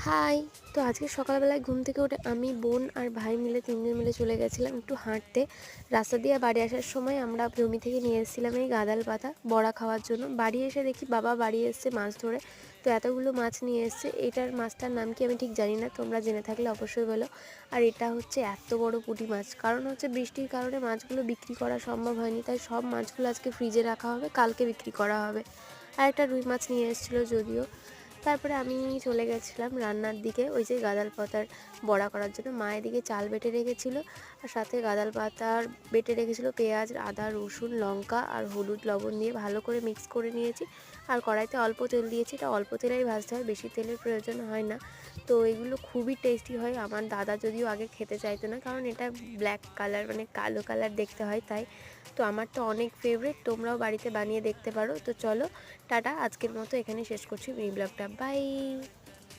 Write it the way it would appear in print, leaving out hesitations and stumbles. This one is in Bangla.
হাই। তো আজকে সকালবেলায় ঘুম থেকে উঠে আমি, বোন আর ভাই মিলে ৩ জন মিলে চলে গেছিলাম একটু হাঁটতে। রাস্তা দিয়ে বাড়ি আসার সময় আমরা জমি থেকে নিয়ে এসেছিলাম এই গাঁদাল পাতা বড়া খাওয়ার জন্য। বাড়ি এসে দেখি বাবা বাড়ি এসছে মাছ ধরে। তো এতগুলো মাছ নিয়ে এসছে। এটার মাছটার নাম কি আমি ঠিক জানি না, তোমরা জেনে থাকলে অবশ্যই বলো। আর এটা হচ্ছে এত বড় পুঁটি মাছ, কারণ হচ্ছে বৃষ্টির কারণে মাছগুলো বিক্রি করা সম্ভব হয়নি, তাই সব মাছগুলো আজকে ফ্রিজে রাখা হবে, কালকে বিক্রি করা হবে। আর একটা রুই মাছ নিয়ে এসেছিলো যদিও। তারপরে আমি চলে গেছিলাম রান্নার দিকে, ওই যে গাঁদাল পাতার বড়া করার জন্য। মা এদিকে চাল বেটে রেখেছিল, আর সাথে গাঁদাল পাতার বেটে রেখেছিল পেঁয়াজ, আদা, রসুন, লঙ্কা আর হলুদ লবণ দিয়ে ভালো করে মিক্স করে নিয়েছি। আর কড়াইতে অল্প তেল দিয়েছি, এটা অল্প তেলেই ভাজতে হয়, বেশি তেলের প্রয়োজন হয় না। তো এগুলো খুবই টেস্টি হয়। আমার দাদা যদিও আগে খেতে চাইতো না, কারণ এটা ব্ল্যাক কালার মানে কালো কালার দেখতে হয় তাই। তো আমার তো অনেক ফেভারিট, তোমরাও বাড়িতে বানিয়ে দেখতে পারো। তো চলো টাটা, আজকের মতো এখানে শেষ করছি মিনি ব্লগটা। বাই।